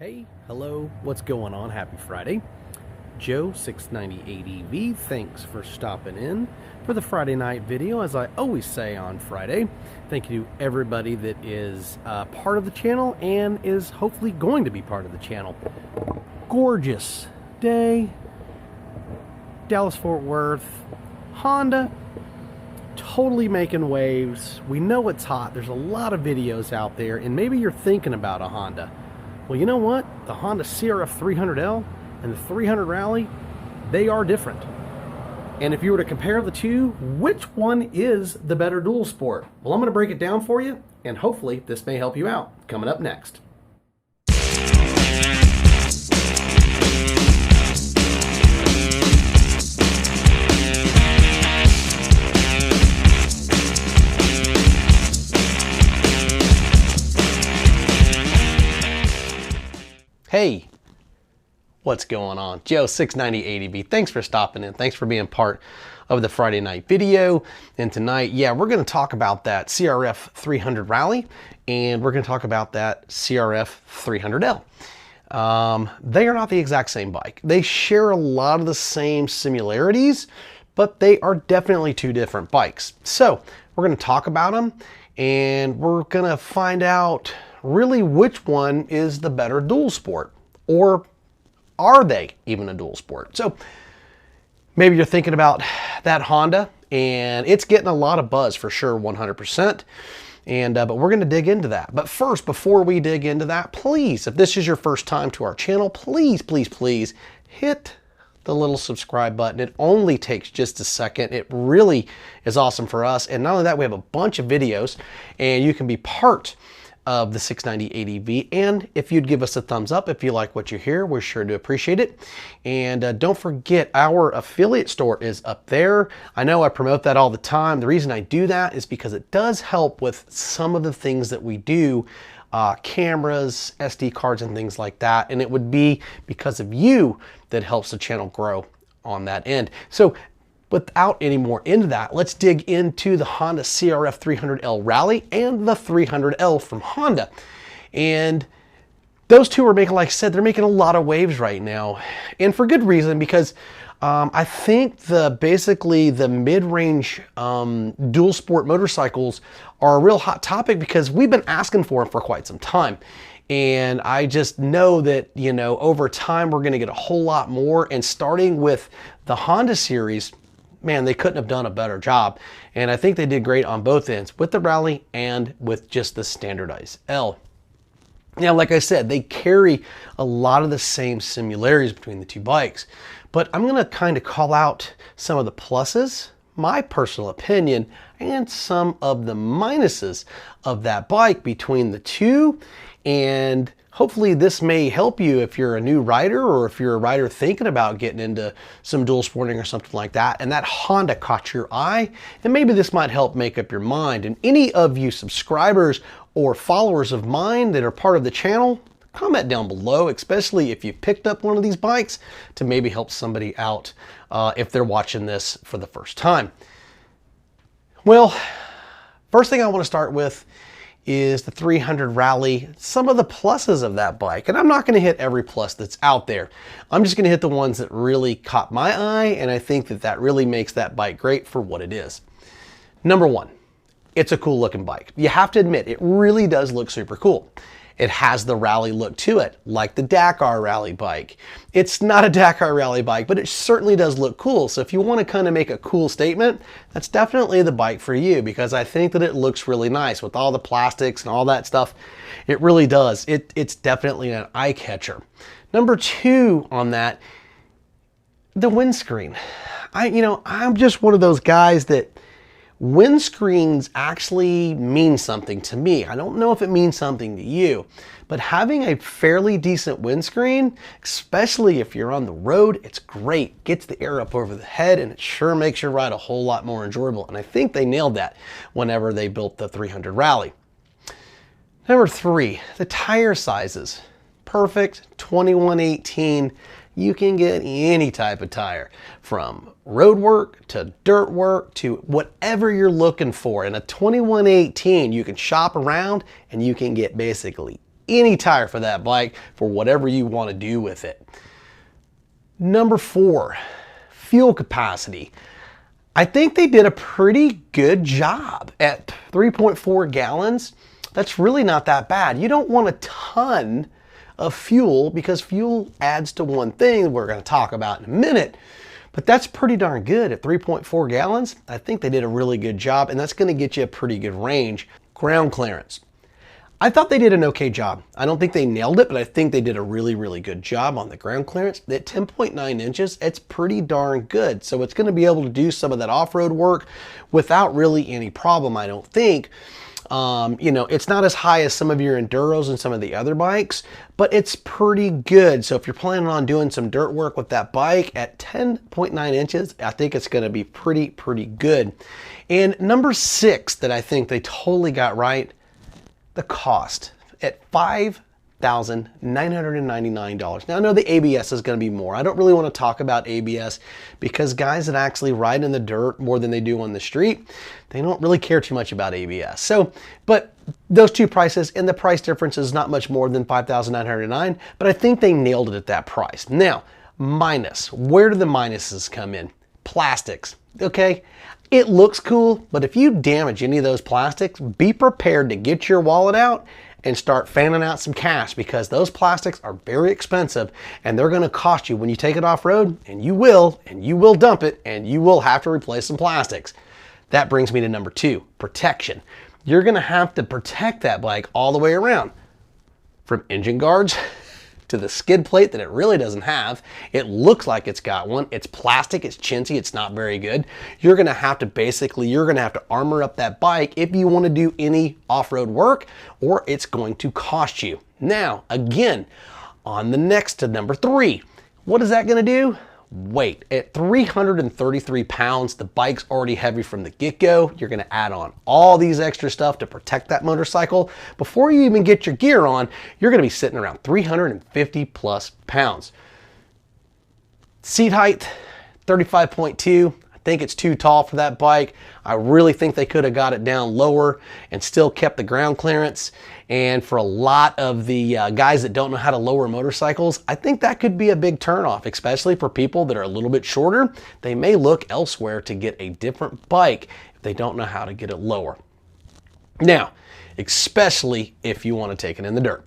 Hey, hello, what's going on? Happy Friday. Joe 690ADV, thanks for stopping in for the Friday night video. As I always say on Friday, thank you to everybody that is part of the channel and is hopefully going to be part of the channel. Gorgeous day, Dallas-Fort Worth, Honda, totally making waves. We know it's hot. There's a lot of videos out there, and maybe you're thinking about a Honda. Well, you know what? The Honda CRF300L and the 300 Rally, they are different. And if you were to compare the two, which one is the better dual sport? Well, I'm going to break it down for you, and hopefully this may help you out. Coming up next. Hey, what's going on? Joe 690ADV. Thanks for stopping in. Thanks for being part of the Friday night video. And tonight, we're going to talk about that CRF300 Rally, and we're going to talk about that CRF300L. They are not the exact same bike. They share a lot of the same similarities, but they are definitely two different bikes. So we're going to talk about them, and we're going to find out really which one is the better dual sport, or are they even a dual sport? So maybe you're thinking about that Honda, and it's getting a lot of buzz for sure, 100%. And but we're going to dig into that. But first, before we dig into that, please, if this is your first time to our channel, please hit the little subscribe button. It only takes just a second. It really is awesome for us. And not only that, we have a bunch of videos, and you can be part of the 690ADV, and if you'd give us a thumbs up if you like what you hear, we're sure to appreciate it. And don't forget, our affiliate store is up there. I know I promote that all the time. The reason I do that is because it does help with some of the things that we do, cameras, SD cards, and things like that. And it would be because of you that helps the channel grow on that end. So without any more into that, let's dig into the Honda CRF300L Rally and the 300L from Honda. And those two are making, like I said, they're making a lot of waves right now. And for good reason, because I think basically the mid-range dual sport motorcycles are a real hot topic because we've been asking for them for quite some time. And I just know that, you know, over time we're going to get a whole lot more. And starting with the Honda series, man, they couldn't have done a better job. And I think they did great on both ends, with the Rally and with just the standardized L. Now, like I said, they carry a lot of the same similarities between the two bikes. But I'm going to kind of call out some of the pluses, my personal opinion, and some of the minuses of that bike between the two. And hopefully this may help you if you're a new rider, or if you're a rider thinking about getting into some dual sporting or something like that, and that Honda caught your eye, and maybe this might help make up your mind. And any of you subscribers or followers of mine that are part of the channel, comment down below, especially if you picked up one of these bikes, to maybe help somebody out if they're watching this for the first time. Well, first thing I want to start with is the 300 Rally, some of the pluses of that bike. And I'm not going to hit every plus that's out there. I'm just going to hit the ones that really caught my eye, and I think that that really makes that bike great for what it is. Number one, it's a cool looking bike. You have to admit, it really does look super cool. It has the Rally look to it, like the Dakar Rally bike. It's not a Dakar Rally bike, but it certainly does look cool. So if you want to kind of make a cool statement, that's definitely the bike for you, because I think that it looks really nice with all the plastics and all that stuff. It really does. It's definitely an eye catcher. Number two on that, the windscreen. I'm just one of those guys that windscreens actually mean something to me. I don't know if it means something to you, but having a fairly decent windscreen, especially if you're on the road, it's great. Gets the air up over the head, and it sure makes your ride a whole lot more enjoyable. And I think they nailed that whenever they built the 300 Rally. Number three, the tire sizes. Perfect, 2118. You can get any type of tire, from road work to dirt work to whatever you're looking for. In a 2118, you can shop around and you can get basically any tire for that bike for whatever you want to do with it. Number 4, fuel capacity. I think they did a pretty good job at 3.4 gallons. That's really not that bad. You don't want a ton of fuel because fuel adds to one thing we're going to talk about in a minute. But that's pretty darn good at 3.4 gallons. I think they did a really good job, and that's going to get you a pretty good range. Ground clearance. I thought they did an okay job. I don't think they nailed it, but I think they did a really, really good job on the ground clearance. At 10.9 inches, it's pretty darn good. So it's going to be able to do some of that off-road work without really any problem, I don't think. You know, it's not as high as some of your Enduros and some of the other bikes, but it's pretty good. So if you're planning on doing some dirt work with that bike at 10.9 inches, I think it's going to be pretty good. And number 6 that I think they totally got right, the cost at $5,999. Now I know the ABS is going to be more. I don't really want to talk about ABS because guys that actually ride in the dirt more than they do on the street, they don't really care too much about ABS. So, but those two prices, and the price difference is not much more than $5,999, but I think they nailed it at that price. Now, minus, where do the minuses come in? Plastics, okay? It looks cool, but if you damage any of those plastics, be prepared to get your wallet out and start fanning out some cash because those plastics are very expensive and they're going to cost you when you take it off road, and you will dump it, and you will have to replace some plastics. That brings me to number 2, protection. You're going to have to protect that bike all the way around, from engine guards to the skid plate that it really doesn't have. It looks like it's got one. It's plastic, it's chintzy, it's not very good. You're gonna have to armor up that bike if you wanna do any off-road work, or it's going to cost you. Now, again, on the next to number 3, what is that gonna do? Weight. At 333 pounds, the bike's already heavy from the get-go. You're going to add on all these extra stuff to protect that motorcycle. Before you even get your gear on, you're going to be sitting around 350 plus pounds. Seat height, 35.2. I think it's too tall for that bike. I really think they could have got it down lower and still kept the ground clearance. And for a lot of the guys that don't know how to lower motorcycles, I think that could be a big turnoff, especially for people that are a little bit shorter. They may look elsewhere to get a different bike if they don't know how to get it lower. Now, especially if you want to take it in the dirt.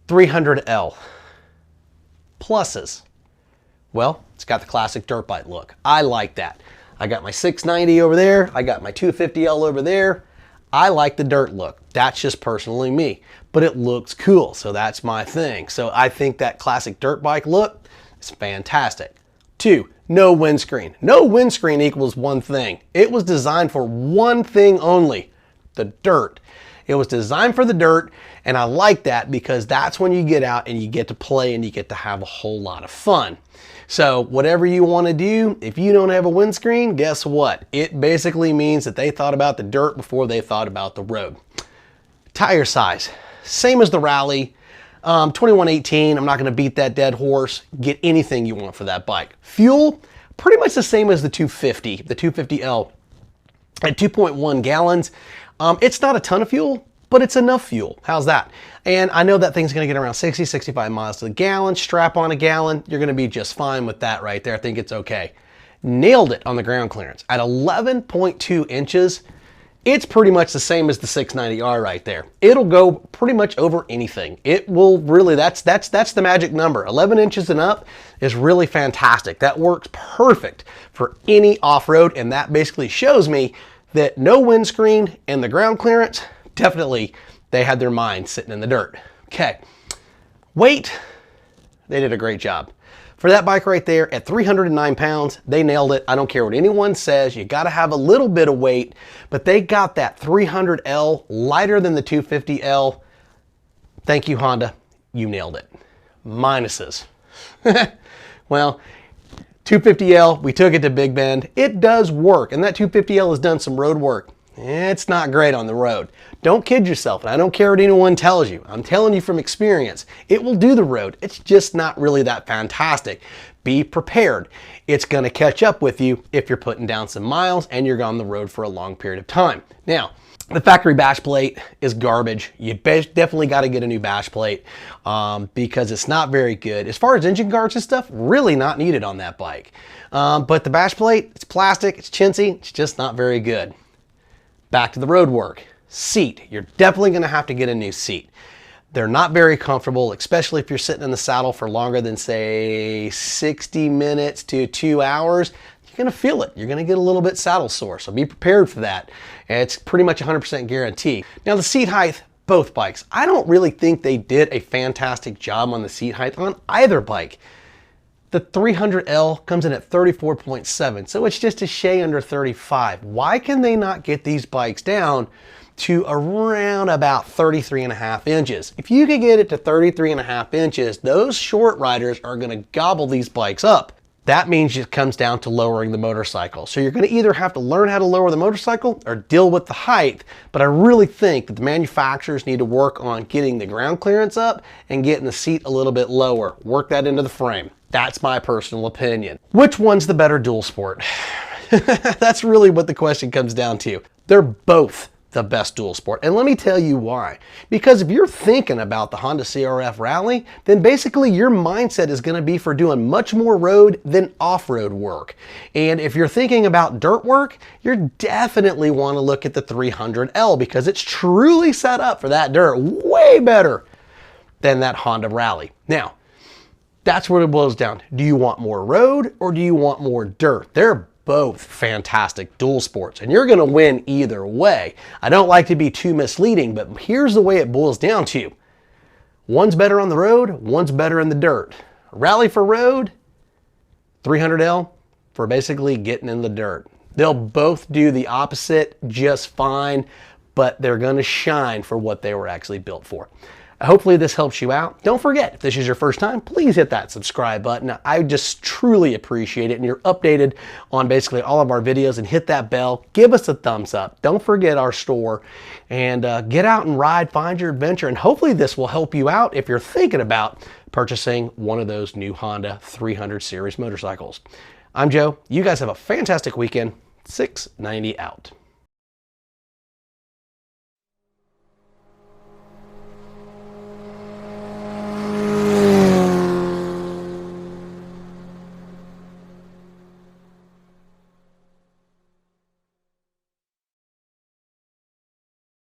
300L. Pluses. Well, it's got the classic dirt bike look. I like that. I got my 690 over there. I got my 250L over there. I like the dirt look. That's just personally me, but it looks cool, so that's my thing. So I think that classic dirt bike look is fantastic. 2, no windscreen. No windscreen equals one thing. It was designed for one thing only, the dirt. It was designed for the dirt, and I like that because that's when you get out and you get to play and you get to have a whole lot of fun. So whatever you want to do, if you don't have a windscreen, guess what? It basically means that they thought about the dirt before they thought about the road. Tire size, same as the Rally, 2118. I'm not going to beat that dead horse. Get anything you want for that bike. Fuel, pretty much the same as the 250, the 250L at 2.1 gallons. It's not a ton of fuel, but it's enough fuel. How's that? And I know that thing's gonna get around 60, 65 miles to the gallon. Strap on a gallon, you're gonna be just fine with that right there. I think it's okay. Nailed it on the ground clearance. At 11.2 inches, it's pretty much the same as the 690R right there. It'll go pretty much over anything. It will really, that's the magic number. 11 inches and up is really fantastic. That works perfect for any off-road, and that basically shows me that no windscreen and the ground clearance, definitely they had their mind sitting in the dirt. Okay, weight, they did a great job. For that bike right there at 309 pounds, they nailed it. I don't care what anyone says, you gotta have a little bit of weight, but they got that 300L lighter than the 250L. Thank you, Honda, you nailed it. Minuses. Well, 250L, we took it to Big Bend. It does work, and that 250L has done some road work. It's not great on the road. Don't kid yourself, and I don't care what anyone tells you. I'm telling you from experience, it will do the road. It's just not really that fantastic. Be prepared. It's gonna catch up with you if you're putting down some miles and you're on the road for a long period of time. Now, The factory bash plate is garbage. You definitely got to get a new bash plate because it's not very good. As far as engine guards and stuff, really not needed on that bike. But the bash plate, it's plastic, it's chintzy, it's just not very good. Back to the road work. Seat. You're definitely going to have to get a new seat. They're not very comfortable, especially if you're sitting in the saddle for longer than, say, 60 minutes to 2 hours. You're going to feel it. You're going to get a little bit saddle sore, so be prepared for that. It's pretty much 100% guarantee. Now, the seat height, both bikes. I don't really think they did a fantastic job on the seat height on either bike. The 300L comes in at 34.7, so it's just a shade under 35. Why can they not get these bikes down to around about 33.5 inches? If you could get it to 33.5 inches, those short riders are going to gobble these bikes up. That means it comes down to lowering the motorcycle. So you're going to either have to learn how to lower the motorcycle or deal with the height. But I really think that the manufacturers need to work on getting the ground clearance up and getting the seat a little bit lower. Work that into the frame. That's my personal opinion. Which one's the better dual sport? That's really what the question comes down to. They're both the best dual sport. And let me tell you why. Because if you're thinking about the Honda CRF Rally, then basically your mindset is going to be for doing much more road than off-road work. And if you're thinking about dirt work, you definitely want to look at the 300L because it's truly set up for that dirt way better than that Honda Rally. Now, that's what it boils down. Do you want more road or do you want more dirt? They're both fantastic dual sports, and you're going to win either way. I don't like to be too misleading, but here's the way it boils down to. One's better on the road, one's better in the dirt. Rally for road, 300L for basically getting in the dirt. They'll both do the opposite just fine, but they're going to shine for what they were actually built for. Hopefully this helps you out. Don't forget, if this is your first time, please hit that subscribe button. I just truly appreciate it, and you're updated on basically all of our videos, and hit that bell. Give us a thumbs up. Don't forget our store, and get out and ride, find your adventure, and hopefully this will help you out if you're thinking about purchasing one of those new Honda 300 series motorcycles. I'm Joe. You guys have a fantastic weekend. 690 out.